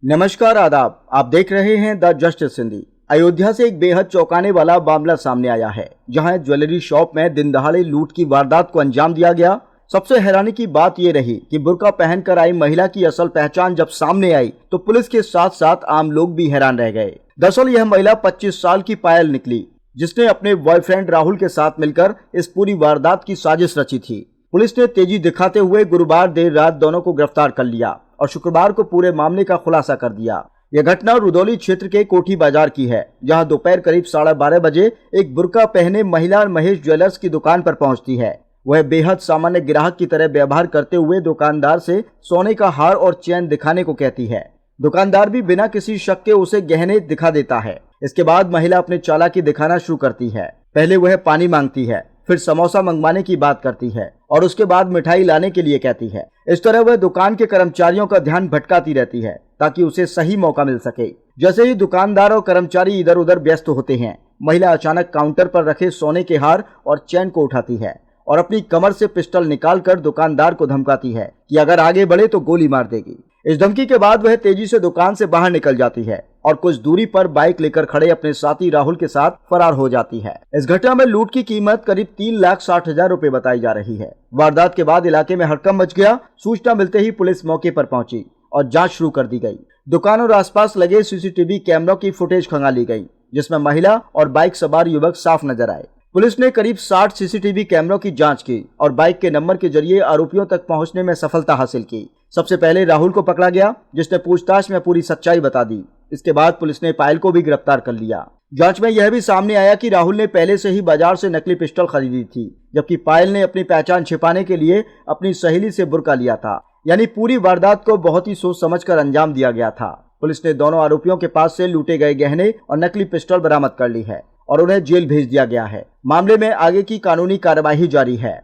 नमस्कार आदाब, आप देख रहे हैं द जस्टिस हिंदी। अयोध्या से एक बेहद चौंकाने वाला मामला सामने आया है, जहां ज्वेलरी शॉप में दिन दहाड़े लूट की वारदात को अंजाम दिया गया। सबसे हैरानी की बात यह रही कि बुर्का पहनकर आई महिला की असल पहचान जब सामने आई तो पुलिस के साथ साथ आम लोग भी हैरान रह गए। दरअसल यह महिला 25 साल की पायल निकली, जिसने अपने बॉयफ्रेंड राहुल के साथ मिलकर इस पूरी वारदात की साजिश रची थी। पुलिस ने तेजी दिखाते हुए गुरुवार देर रात दोनों को गिरफ्तार कर लिया और शुक्रवार को पूरे मामले का खुलासा कर दिया। यह घटना रुदौली क्षेत्र के कोठी बाजार की है, जहां दोपहर करीब 12:30 बजे एक बुर्का पहने महिला महेश ज्वेलर्स की दुकान पर पहुंचती है। वह बेहद सामान्य ग्राहक की तरह व्यवहार करते हुए दुकानदार से सोने का हार और चैन दिखाने को कहती है। दुकानदार भी बिना किसी शक के उसे गहने दिखा देता है। इसके बाद महिला अपने चालाकी दिखाना शुरू करती है। पहले वह पानी मांगती है, फिर समोसा मंगवाने की बात करती है और उसके बाद मिठाई लाने के लिए कहती है। इस तरह वह दुकान के कर्मचारियों का ध्यान भटकाती रहती है ताकि उसे सही मौका मिल सके। जैसे ही दुकानदार और कर्मचारी इधर उधर व्यस्त होते हैं, महिला अचानक काउंटर पर रखे सोने के हार और चैन को उठाती है और अपनी कमर से पिस्टल निकालकर दुकानदार को धमकाती है कि अगर आगे बढ़े तो गोली मार देगी। इस धमकी के बाद वह तेजी से दुकान से बाहर निकल जाती है और कुछ दूरी पर बाइक लेकर खड़े अपने साथी राहुल के साथ फरार हो जाती है। इस घटना में लूट की कीमत करीब 3,60,000 रुपए बताई जा रही है। वारदात के बाद इलाके में हड़कंप मच गया। सूचना मिलते ही पुलिस मौके पर पहुंची और जांच शुरू कर दी गई। दुकान और आसपास लगे सीसीटीवी कैमरों की फुटेज खंगाली गई, जिसमें महिला और बाइक सवार युवक साफ नजर आए। पुलिस ने करीब 60 सीसीटीवी कैमरों की जांच की और बाइक के नंबर के जरिए आरोपियों तक पहुंचने में सफलता हासिल की। सबसे पहले राहुल को पकड़ा गया, जिसने पूछताछ में पूरी सच्चाई बता दी। इसके बाद पुलिस ने पायल को भी गिरफ्तार कर लिया। जांच में यह भी सामने आया कि राहुल ने पहले से ही बाजार से नकली पिस्टल खरीदी थी, जबकि पायल ने अपनी पहचान छिपाने के लिए अपनी सहेली से बुर्का लिया था। यानी पूरी वारदात को बहुत ही सोच समझकर अंजाम दिया गया था। पुलिस ने दोनों आरोपियों के पास से लूटे गए गहने और नकली पिस्टल बरामद कर ली है और उन्हें जेल भेज दिया गया है। मामले में आगे की कानूनी कार्यवाही जारी है।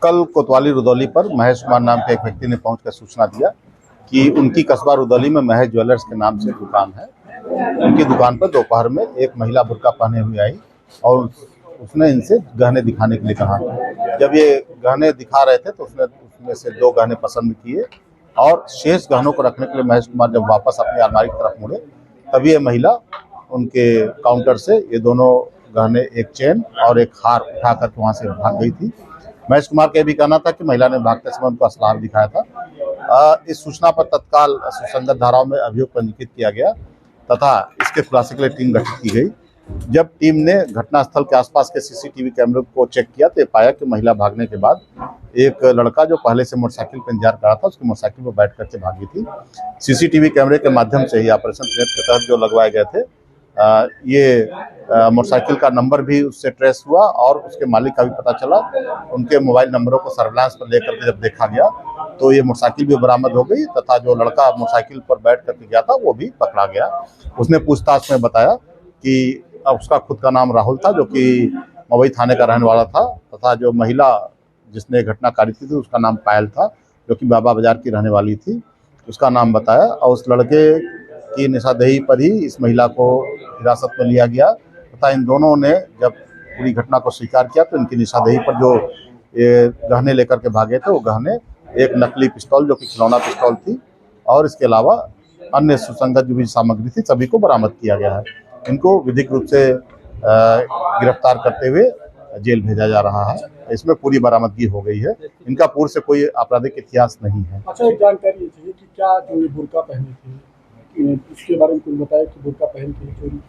कल कोतवाली रुदौली पर महेश कुमार नाम के एक व्यक्ति ने पहुंचकर सूचना दिया कि उनकी कस्बा रुदौली में महेश ज्वेलर्स के नाम से दुकान है। उनकी दुकान पर दोपहर में एक महिला बुर्का पहने हुई आई और उसने इनसे गहने दिखाने के लिए कहा। जब ये गहने दिखा रहे थे तो उसने उसमें से 2 गहने पसंद किए और शेष गहनों को रखने के लिए महेश कुमार जब वापस अपनी अलमारी की तरफ मुड़े, तभी ये महिला उनके काउंटर से ये दोनों गहने, एक चेन और एक हार उठा करके वहाँ से भाग गई थी। महेश कुमार का भी कहना था कि महिला ने भागते समय उनको असलाह दिखाया था। इस सूचना पर तत्काल सुसंगत धाराओं में अभियोग पंजीकृत किया गया तथा इसके खुलासे के लिए टीम गठित की गई। जब टीम ने घटनास्थल के आसपास के सीसीटीवी कैमरे को चेक किया तो पाया कि महिला भागने के बाद एक लड़का जो पहले से मोटरसाइकिल पर इंतजार कर रहा था, उसकी मोटरसाइकिल पर बैठ करके भागी थी। सीसीटीवी कैमरे के माध्यम से ही ऑपरेशन त्रिनेत्र के तहत जो लगवाए गए थे, ये मोटरसाइकिल का नंबर भी उससे ट्रेस हुआ और उसके मालिक का भी पता चला। उनके मोबाइल नंबरों को सर्विलांस पर लेकर के जब देखा गया तो ये मोटरसाइकिल भी बरामद हो गई तथा जो लड़का मोटरसाइकिल पर बैठ करके गया था वो भी पकड़ा गया। उसने पूछताछ में बताया कि उसका खुद का नाम राहुल था, जो कि मवई थाने का रहने वाला था, तथा जो महिला जिसने घटना कारित की थी उसका नाम पायल था, जो कि बाबा बाजार की रहने वाली थी। उसका नाम बताया और उस लड़के की निशानदेही पर ही इस महिला को हिरासत में लिया गया तथा इन दोनों ने जब पूरी घटना को स्वीकार किया तो इनकी निशानदेही पर जो ये गहने लेकर के भागे थे वो गहने, एक नकली पिस्तौल जो कि खिलौना पिस्तौल थी और इसके अलावा अन्य सुसंगत जो भी सामग्री थी सभी को बरामद किया गया है। इनको विधिक रूप से गिरफ्तार करते हुए जेल भेजा जा रहा है। इसमें पूरी बरामदगी हो गई है। इनका पूर्व से कोई आपराधिक इतिहास नहीं है। अच्छा, एक जानकारी चाहिए कि क्या जो ये बुर्का पहनी थी, इसके बारे में कुछ बताया कि बुर्का पहन के चोरी?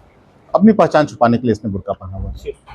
अपनी पहचान छुपाने के लिए इसने बुर्का पहना हुआ है।